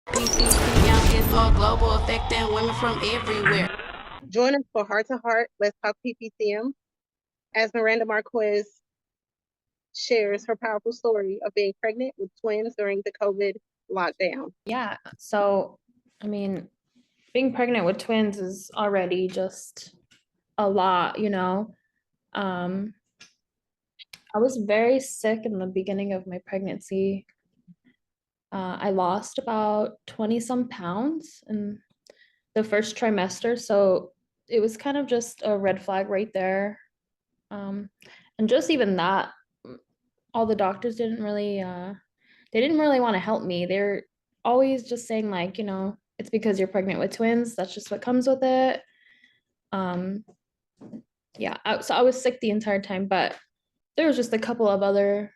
PPC is all global, affecting women from everywhere. Join us for Heart to Heart. Let's talk PPCM as Miranda Marquez shares her powerful story of being pregnant with twins during the COVID lockdown. Yeah. So, I mean, being pregnant with twins is already just a lot, you know. Um, I was very sick in the beginning of my pregnancy. I lost about 20 some pounds in the first trimester. So it was kind of just a red flag right there. And just even that, all the doctors they didn't really want to help me. They're always just saying like, it's because you're pregnant with twins. That's just what comes with it. Um, yeah, so I was sick the entire time, but there was just a couple of other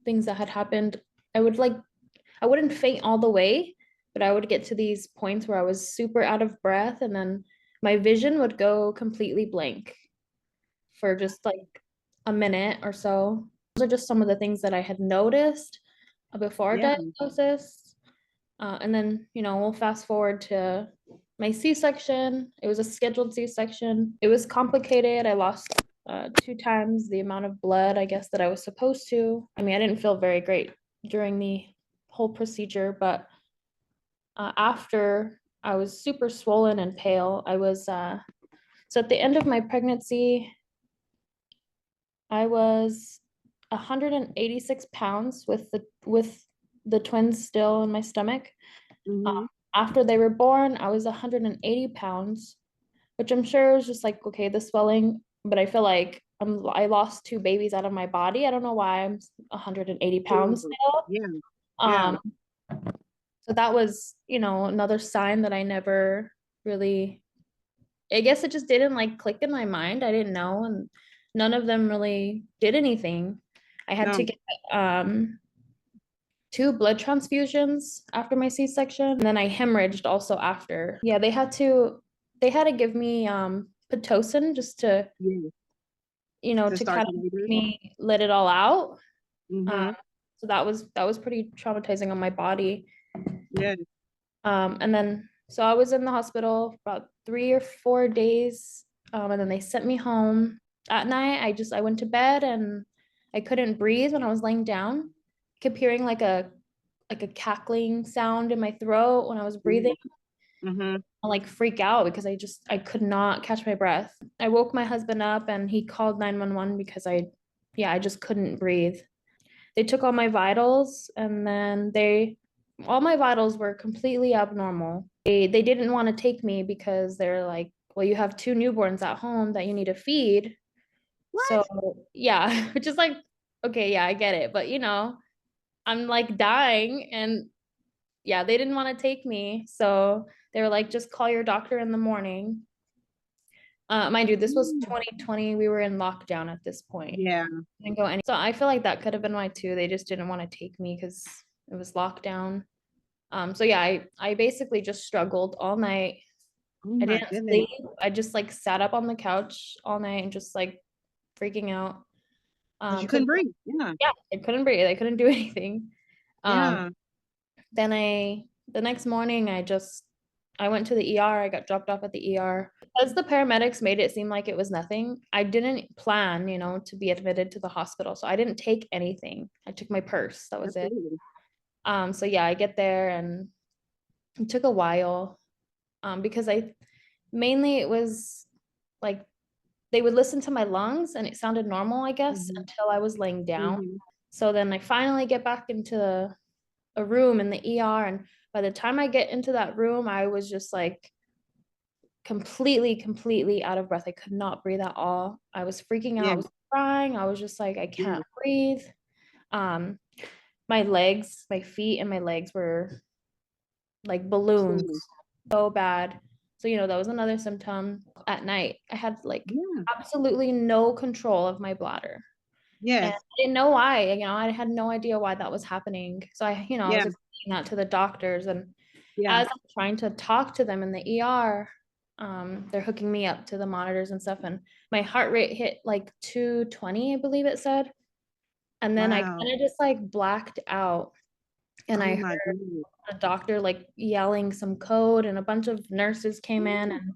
things that had happened. I wouldn't faint all the way, but I would get to these points where I was super out of breath, and then my vision would go completely blank for just like a minute or so. Those are just some of the things that I had noticed before Yeah. diagnosis. And then, we'll fast forward to my C-section. It was a scheduled C-section. It was complicated. I lost 2 times the amount of blood, I guess, that I was supposed to. I mean, I didn't feel very great during the whole procedure, but after I was super swollen and pale. So at the end of my pregnancy, I was 186 pounds with the twins still in my stomach. Mm-hmm. After they were born, I was 180 pounds, which I'm sure is just like, okay, the swelling, but I feel like I lost 2 babies out of my body. I don't know why I'm 180 pounds still. Yeah. Yeah. Um, so that was, another sign that I never really, I guess it just didn't like click in my mind. I didn't know, and none of them really did anything. I had No. to get 2 blood transfusions after my C-section, and then I hemorrhaged also after. Yeah, they had to give me Pitocin just to, Yeah. To to start kind the of labor. make me let it all out. Mm-hmm. So that was pretty traumatizing on my body. Yeah. And then so I was in the hospital for about 3 or 4 days. And then they sent me home. At night, I went to bed and I couldn't breathe when I was laying down. Kept hearing like a cackling sound in my throat when I was breathing. Mm-hmm. I like freak out because I could not catch my breath. I woke my husband up and he called 911 because I just couldn't breathe. They took all my vitals, and then all my vitals were completely abnormal. They didn't want to take me because they're like, well, you have 2 newborns at home that you need to feed. What? So yeah, which is like, okay, yeah, I get it. But I'm like dying, and yeah, they didn't want to take me. So they were like, just call your doctor in the morning. Mind you, this was Mm. 2020. We were in lockdown at this point. Yeah. Didn't go any. So I feel like that could have been why too. They just didn't want to take me because it was lockdown. So yeah, I basically just struggled all night. Oh I my didn't goodness. sleep. I just like sat up on the couch all night and just like freaking out. Because you 'Cause couldn't breathe. Yeah. yeah, I couldn't breathe. I couldn't do anything. Um, Yeah. then the next morning I went to the ER. I got dropped off at the ER. Because the paramedics made it seem like it was nothing, I didn't plan, to be admitted to the hospital. So I didn't take anything. I took my purse. That was it. Absolutely. So yeah, I get there and it took a while. Because mainly it was like they would listen to my lungs and it sounded normal, I guess, Mm-hmm. until I was laying down. Mm-hmm. So then I finally get back into a room in the ER, and by the time I get into that room, I was just like completely out of breath. I could not breathe at all. I was freaking out. Yeah. I was crying. I was just like, I Yeah. can't breathe. Um, my feet and my legs were like balloons, Absolutely. so bad. So, that was another symptom. At night, I had like Yeah. absolutely no control of my bladder. And Yes. I didn't know why, I had no idea why that was happening. So I Yeah. was explaining that to the doctors, and Yeah. as I'm trying to talk to them in the ER, they're hooking me up to the monitors and stuff, and my heart rate hit like 220, I believe it said. And then I Wow. kind of just like blacked out. And Oh I my heard goodness. a doctor like yelling some code, and a bunch of nurses came in, and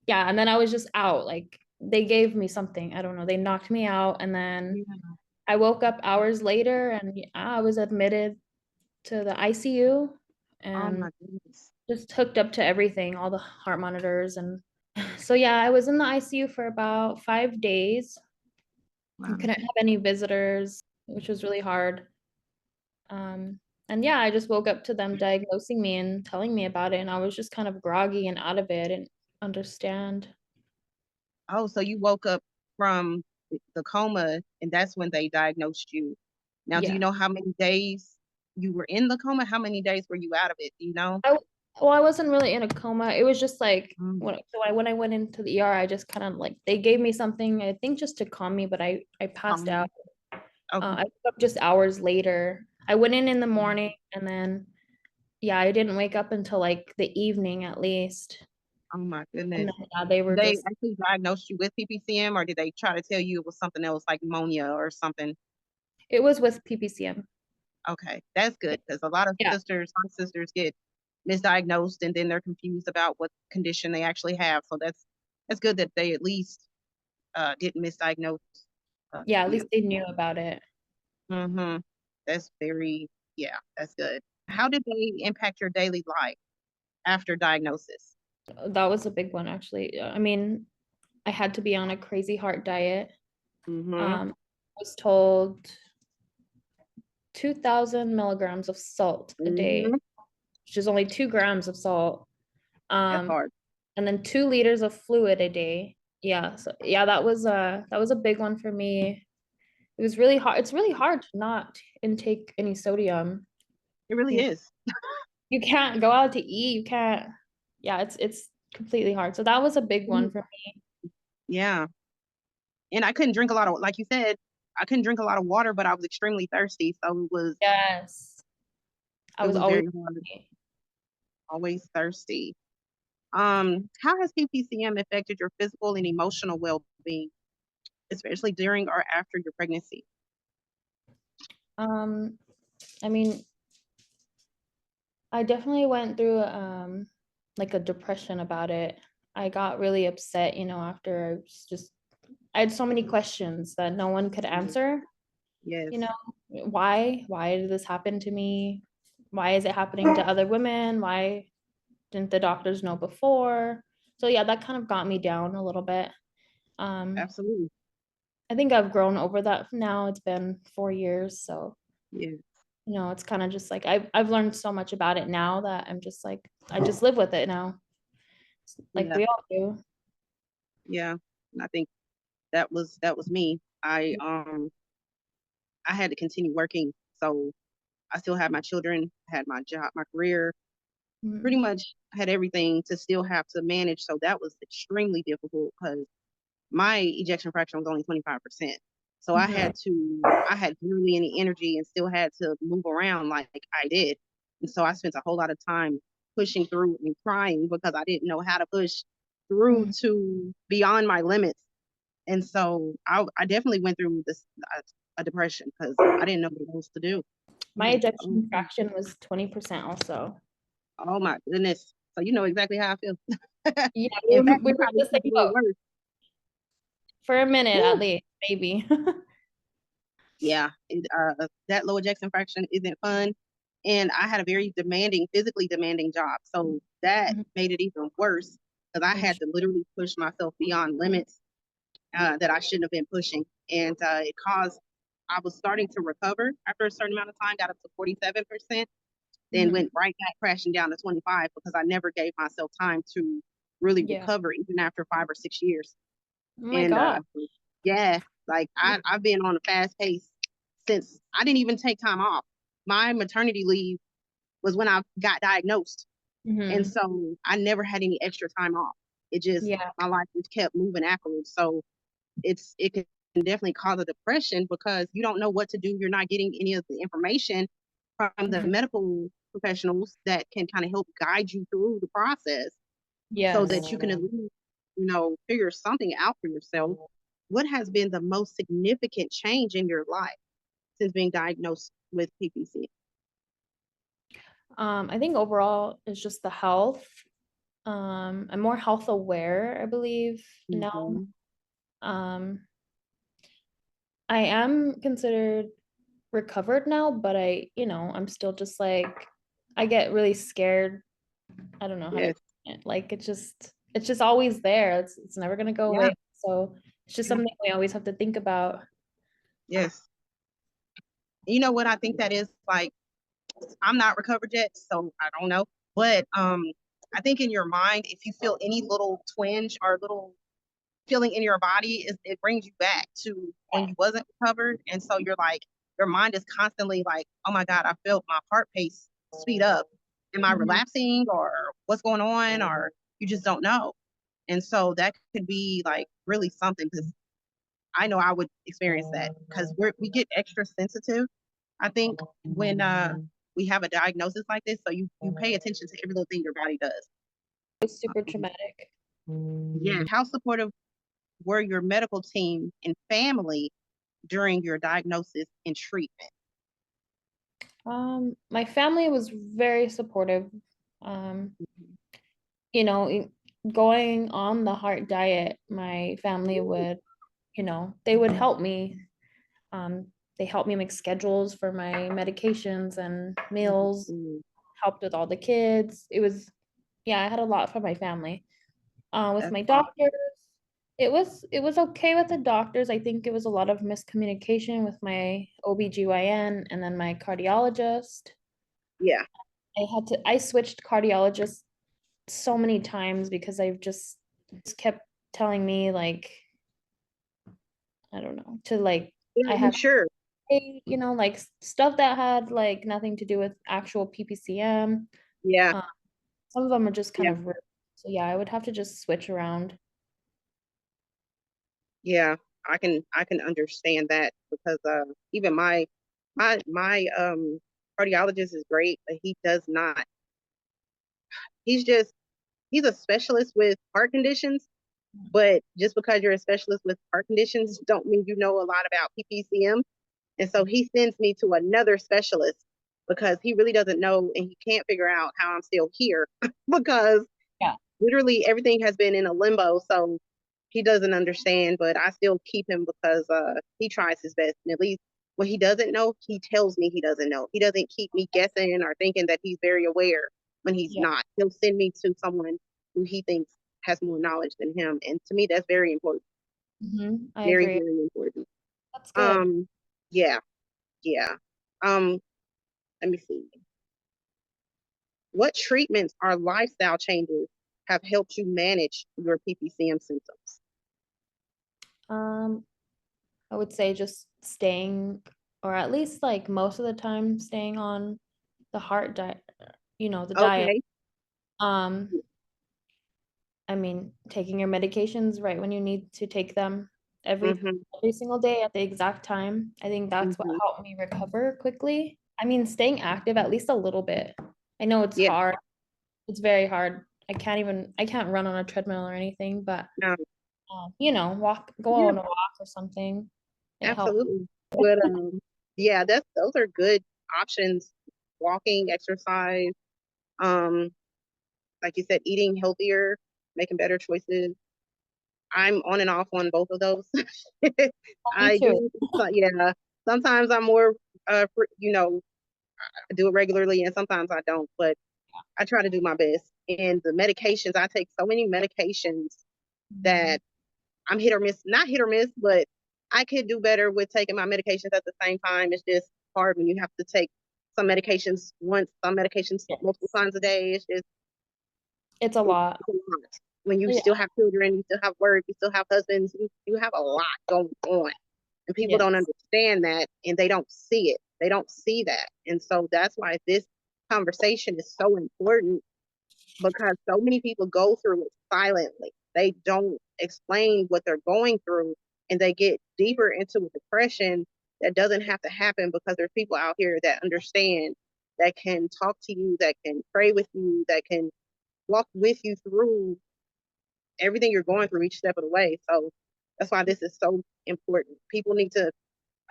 yeah, and then I was just out. Like they gave me something, I don't know, they knocked me out, and then Yeah. I woke up hours later, and yeah, I was admitted to the ICU Oh and my goodness. just hooked up to everything, all the heart monitors. And so yeah, I was in the ICU for about 5 days. I Wow. couldn't have any visitors, which was really hard. Um, and yeah, I just woke up to them diagnosing me and telling me about it, and I was just kind of groggy and out of it and understand. Oh, so you woke up from the coma and that's when they diagnosed you. Now, do you Yeah. know how many days you were in the coma? How many days were you out of it? Do you know? Well, I wasn't really in a coma. It was just like Mm, when I went into the ER, I just kind of like they gave me something, I think just to calm me, but I passed out. okay. I woke up just hours later. I went in the morning, and then yeah, I didn't wake up until like the evening at least. Oh my And goodness. then yeah, they were Did they just actually diagnose you with PPCM or did they try to tell you it was something else like pneumonia or something? it was with PPCM. Okay, that's good because a lot of Yeah. sisters, some sisters get misdiagnosed and then they're confused about what condition they actually have. So that's good that they at least didn't misdiagnose Yeah, at least you. they knew about it. Mm-hmm. That's very, yeah, that's good. How did they impact your daily life after diagnosis? That was a big one actually. I mean, I had to be on a crazy heart diet. Mm-hmm. I was told 2,000 milligrams of salt a Mm-hmm. day, which is only 2 grams of salt. That's Um, hard. and then 2 liters of fluid a day. Yeah, so yeah, that was a big one for me. It was really hard. It's really hard to not intake any sodium. It really You know, is. you can't go out to eat. You can't. Yeah, it's completely hard. So that was a big one for me. Yeah. And I couldn't drink a lot of, like you said, I couldn't drink a lot of water, but I was extremely thirsty. So Yes, I it was was always. very hard, always thirsty. How has PPCM affected your physical and emotional well-being, especially during or after your pregnancy? Um, I mean, I definitely went through like a depression about it. I got really upset, after I had so many questions that no one could answer, Yes, you know, why did this happen to me? Why is it happening to other women? Why didn't the doctors know before? So yeah, that kind of got me down a little bit. Um, absolutely. I think I've grown over that now. It's been 4 years, so Yeah, it's kind of just like I've learned so much about it now that I'm just like I just live with it now, like yeah, we all do. yeah. And I think that was me. I had to continue working. So I still had my children, had my job, my career, pretty Mhm. much had everything to still have to manage. So that was extremely difficult because my ejection fraction was only 25%. So Mhm. I had barely any energy and still had to move around like I did. And so I spent a whole lot of time pushing through and crying because I didn't know how to push through Mhm. to beyond my limits. And so I definitely went through a depression because I didn't know what else to do. I My was like, oh, ejection fraction was 20% also. oh my goodness. So you know exactly how I feel. Yeah, we In were, fact, we you were in probably the felt same a little boat worse. for a minute at Whew. least, maybe. Yeah, that low ejection fraction isn't fun. And I had a very demanding, physically demanding job. So that Mhm. made it even worse because I I'm had sure. to literally push myself beyond limits that I shouldn't have been pushing. And I was starting to recover after a certain amount of time, got up to 47%, then Mhm. went right back crashing down to 25 because I never gave myself time to really Yeah. recover, even after 5 or 6 years. Oh my And God. yeah, like I've been on a fast pace since I didn't even take time off. My maternity leave was when I got diagnosed. And Hmm. so I never had any extra time off. It just Yeah. my life just kept moving afterwards. So it can definitely cause a depression because you don't know what to do. You're not getting any of the information from the Mhm. medical professionals that can kind of help guide you through the process so Yes. that you can at least, figure something out for yourself. What has been the most significant change in your life since being diagnosed with PPC? I think overall it's just the health. I'm more health aware, I believe now. Mhm. Um, I am considered recovered now, but I'm still just like, I get really scared. I don't know how to Yes. explain it. Like it's just always there. It's never gonna go Yeah. away. So it's just Yeah. something we always have to think about. Yes. You know what I think that is like, I'm not recovered yet, so I don't know. But I think in your mind, if you feel any little twinge or little feeling in your body, it brings you back to when you wasn't recovered. And so you're like, your mind is constantly like, oh my God, I felt my heart pace speed up. Am I Mhm. relapsing or what's going on? Or you just don't know. And so that could be like really something because I know I would experience that because we get extra sensitive, I think, when we have a diagnosis like this. So you pay attention to every little thing your body does. It's super traumatic. Yeah. How supportive were your medical team and family during your diagnosis and treatment? My family was very supportive. Um, going on the heart diet, my family would, they would help me. Um, they helped me make schedules for my medications and meals, Mhm. helped with all the kids. Yeah, I had a lot from my family. With That's my awesome. doctors, it was okay with the doctors. I think it was a lot of miscommunication with my OB/GYN and then my cardiologist. Yeah. I switched cardiologists so many times because I've just kept telling me like, I don't know, to like Yeah, I I'm have sure. like stuff that had like nothing to do with actual PPCM. Yeah. Uh, some of them are just kind Yeah. of rude. So yeah, I would have to just switch around. Yeah. I can understand that because even my cardiologist is great, but he does not. He's just he's a specialist with heart conditions, but just because you're a specialist with heart conditions don't mean you know a lot about PPCM. And so he sends me to another specialist because he really doesn't know and he can't figure out how I'm still here because Yeah. literally everything has been in a limbo. So he doesn't understand, but I still keep him because he tries his best. And at least when he doesn't know, he tells me he doesn't know. He doesn't keep me guessing or thinking that he's very aware when he's Yeah. not. He'll send me to someone who he thinks has more knowledge than him. And to me, that's very important. I Very, agree. very important. That's good. Um, yeah, yeah. Um, let me see. What treatments or lifestyle changes have helped you manage your PPCM symptoms? Um, I would say just staying, or at least like most of the time, staying on the heart diet, the diet. Okay. Um, I mean, taking your medications right when you need to take them every Mm-hmm. every single day at the exact time. I think that's what Mm-hmm. helped me recover quickly. I mean, staying active at least a little bit. I know it's Yeah. hard. It's very hard. I can't run on a treadmill or anything, but No, go yeah, on a walk or something. It helps. absolutely. But yeah, those are good options. Walking, exercise, um, like you said, eating healthier, making better choices. I'm on and off on both of those. Me I too. do, so, yeah. Sometimes I'm more, I do it regularly, and sometimes I don't. But I try to do my best. And the medications, I take so many medications Mhm. that I'm hit or miss, not hit or miss, but I could do better with taking my medications at the same time. It's just hard when you have to take some medications once, some medications Yes. multiple times a day. It's just, It's a lot. it's a lot. When you Yeah. still have children, you still have work, you still have husbands, you have a lot going on. And people Yes. don't understand that and they don't see it. They don't see that. And so that's why this conversation is so important because so many people go through it silently. They don't explain what they're going through and they get deeper into a depression that doesn't have to happen because there's people out here that understand, that can talk to you, that can pray with you, that can walk with you through everything you're going through each step of the way. So that's why this is so important. People need to,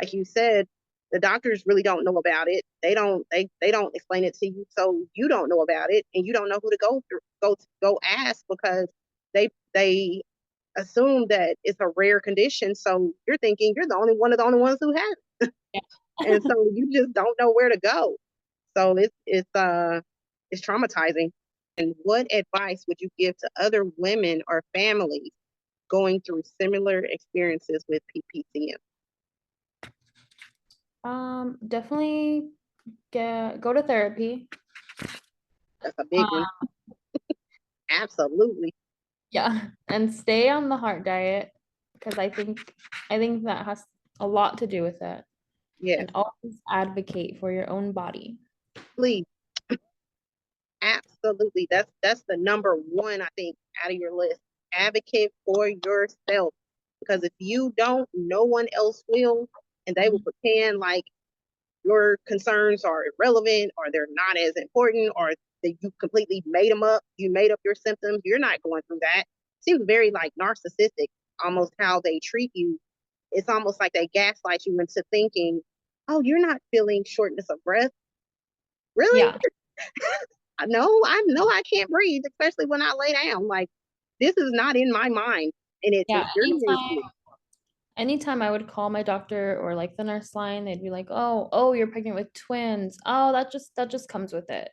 like you said, The doctors really don't know about it. They don't explain it to you, so you don't know about it, and you don't know who to go ask, because they assume that it's a rare condition. So you're thinking you're the only one of the only ones who has it. Yeah. And so you just don't know where to go. So it's traumatizing. And what advice would you give to other women or families going through similar experiences with PPCM? Definitely go to therapy. That's a big one. Absolutely. Yeah, and stay on the heart diet, because I think that has a lot to do with it. Yes, And always advocate for your own body. please. Absolutely. That's the number one, I think, out of your list. Advocate for yourself. Because if you don't, no one else will. And they will pretend like your concerns are irrelevant, or they're not as important, or that you completely made them up. You made up your symptoms. You're not going through that. Seems very like narcissistic, almost how they treat you. It's almost like they gaslight you into thinking, oh, you're not feeling shortness of breath. Really? Yeah. I know I can't breathe, especially when I lay down. Like, this is not in my mind. And it's Yeah, infuriating me. anytime I would call my doctor or like the nurse line, they'd be like, "Oh, you're pregnant with twins. Oh, that just comes with it."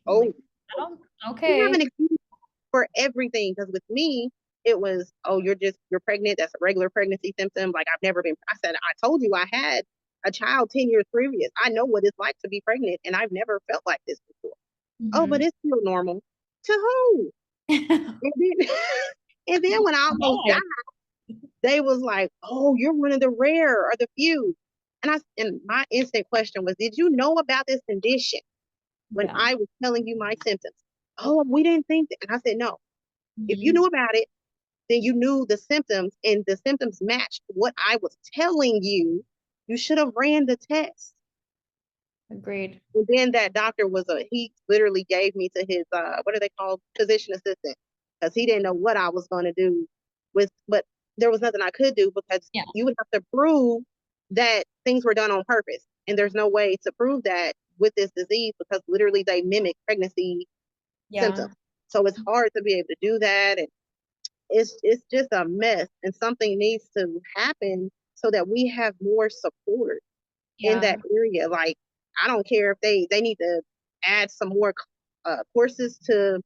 I'm Oh, like, "Oh, you have okay." an excuse for everything. Because with me, it was, oh, you're pregnant. That's a regular pregnancy symptom. Like, I've never been, I said, I told you I had a child 10 years previous. I know what it's like to be pregnant, and I've never felt like this before. Oh, but it's still normal. To who? And then, and then when I almost died, Right. they was like, oh, you're one of the rare or the few. And my instant question was, did you know about this condition when Yeah. I was telling you my symptoms? Oh, we didn't think that. And I said, no, if you Mhm. knew about it, then you knew the symptoms, and the symptoms matched what I was telling you. You should have ran the test. Agreed. And then that doctor he literally gave me to his, what are they called? Physician assistant. Because he didn't know what I was going to do but there was nothing I could do, because Yeah. you would have to prove that things were done on purpose. And there's no way to prove that with this disease, because literally they mimic pregnancy Yeah. symptoms. So it's hard to be able to do that. And it's just a mess. And something needs to happen so that we have more support in that Yeah. area. Like, I don't care if they need to add some more courses to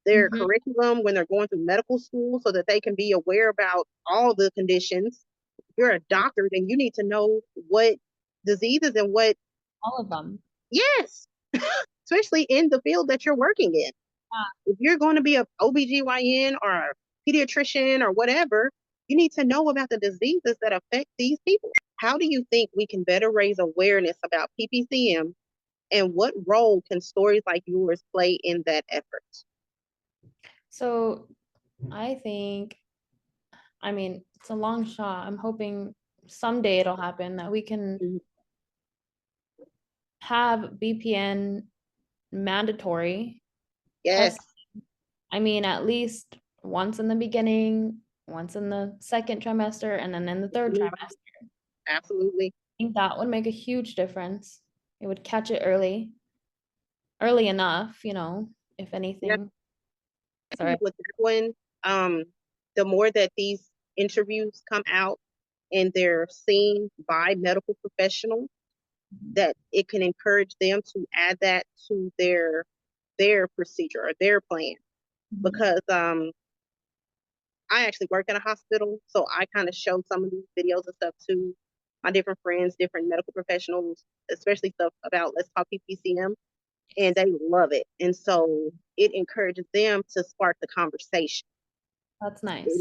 their Mhm. curriculum when they're going through medical school, so that they can be aware about all the conditions. If you're a doctor, then you need to know what diseases and what, All of them. yes, especially in the field that you're working in. If you're going to be a OBGYN or a pediatrician or whatever, you need to know about the diseases that affect these people. How do you think we can better raise awareness about PPCM, and what role can stories like yours play in that effort? So I think, I mean, it's a long shot. I'm hoping someday it'll happen that we can Mhm. have BPN mandatory Yes, test. I mean, at least once in the beginning, once in the second trimester, and then in the third trimester. absolutely. I think that would make a huge difference. It would catch it early enough, if Yeah, anything. I Sorry. think with that one, the more that these interviews come out and they're seen by medical professionals, that it can encourage them to add that to their procedure or their plan. Mhm. Because I actually work at a hospital, so I kind of show some of these videos and stuff to my different friends, different medical professionals, especially stuff about Let's Talk PPCM, and they love it. And so it encourages them to spark the conversation. That's nice.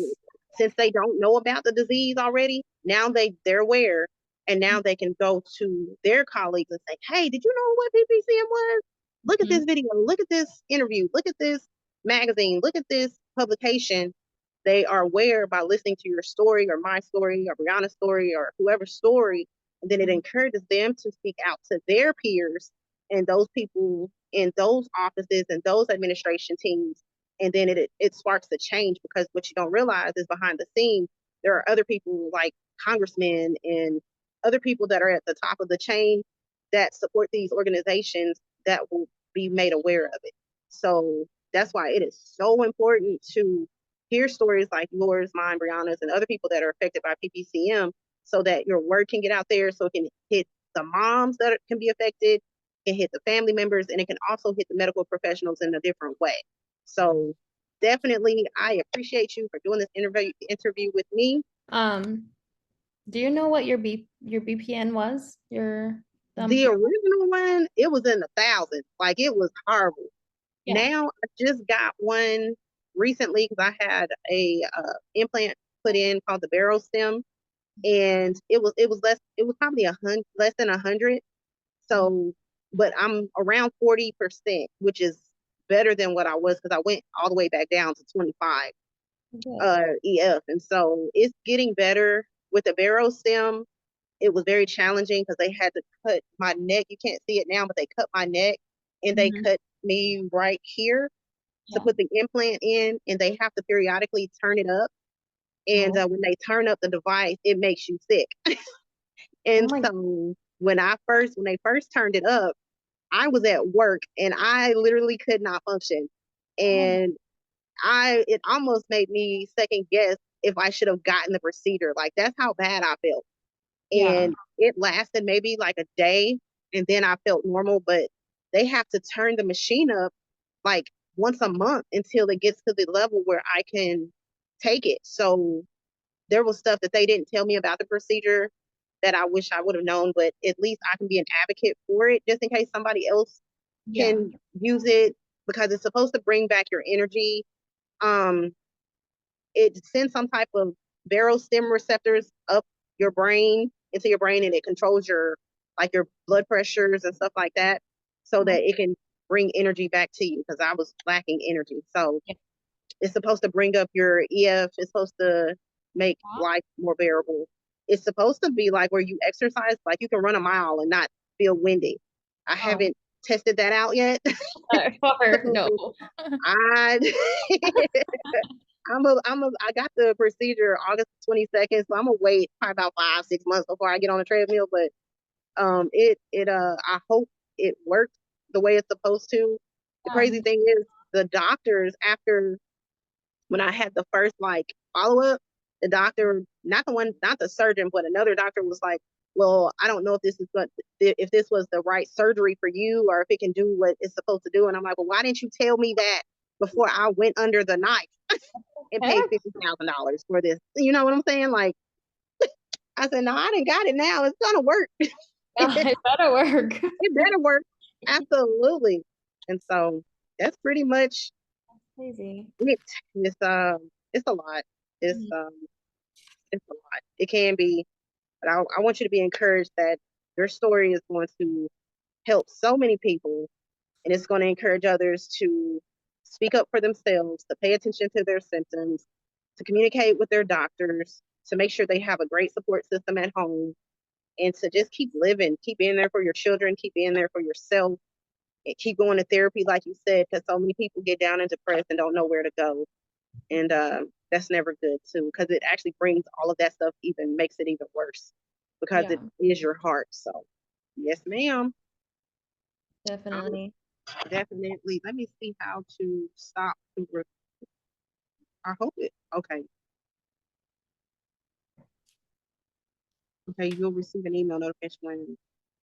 Since they don't know about the disease already, now they're aware, and now they can go to their colleagues and say, hey, did you know what PPCM was? Look at Mhm. this video, look at this interview, look at this magazine, look at this publication. They are aware by listening to your story or my story or Brianna's story or whoever's story. And then it encourages them to speak out to their peers and those people in those offices and those administration teams. And then it sparks the change, because what you don't realize is behind the scenes, there are other people like congressmen and other people that are at the top of the chain that support these organizations that will be made aware of it. So that's why it is so important to hear stories like yours, mine, Brianna's, and other people that are affected by PPCM, so that your word can get out there, so it can hit the moms that can be affected, can hit the family members, and it can also hit the medical professionals in a different way. So definitely, I appreciate you for doing this interview with me. Do you know what your BPN was? The original one, it was in the thousands. Like, it was horrible. Yeah. Now I just got one recently because I had a implant put in called the Barostim, and it was probably less than 100. So, but I'm around 40%, which is better than what I was, because I went all the way back down to 25 EF, and so it's getting better with the Barostim. It was very challenging because they had to cut my neck. You can't see it now, but they cut my neck, and they cut me right here to put the implant in, and they have to periodically turn it up. And when they turn up the device, it makes you sick. And so when they first turned it up, I was at work and I literally could not function. And it almost made me second guess if I should have gotten the procedure. Like, that's how bad I felt. And it lasted maybe like a day, and then I felt normal, but they have to turn the machine up like once a month until it gets to the level where I can take it. So there was stuff that they didn't tell me about the procedure that I wish I would have known, but at least I can be an advocate for it just in case somebody else can use it, because it's supposed to bring back your energy. It sends some type of barostim receptors up your brain, into your brain, and it controls your blood pressures and stuff like that, so that it can bring energy back to you, because I was lacking energy. So it's supposed to bring up your EF. It's supposed to make life more bearable. It's supposed to be like where you exercise, like you can run a mile and not feel windy. I haven't tested that out yet. No. I I got the procedure August 22nd, so I'm gonna wait probably about 5-6 months before I get on the treadmill. But I hope it works the way it's supposed to. The crazy thing is, the doctors, after when I had the first follow up, the doctor, not the surgeon, but another doctor was like, well, I don't know if this was the right surgery for you, or if it can do what it's supposed to do. And I'm like, well, why didn't you tell me that before I went under the knife and paid $50,000 for this? You know what I'm saying? Like, I said, no, I didn't got it now. It's gonna work. It better work. It better work. Absolutely. And so that's pretty much crazy. It's a lot. It's a lot. It can be, but I want you to be encouraged that your story is going to help so many people, and it's going to encourage others to speak up for themselves, to pay attention to their symptoms, to communicate with their doctors, to make sure they have a great support system at home, and to just keep living, keep being there for your children, keep being there for yourself, and keep going to therapy, like you said, because so many people get down and depressed and don't know where to go. And that's never good too, because it actually brings all of that stuff, makes it even worse, because it is your heart. So yes, ma'am. Definitely. Definitely. Let me see how to stop. I hope it, okay. Okay, you'll receive an email notification when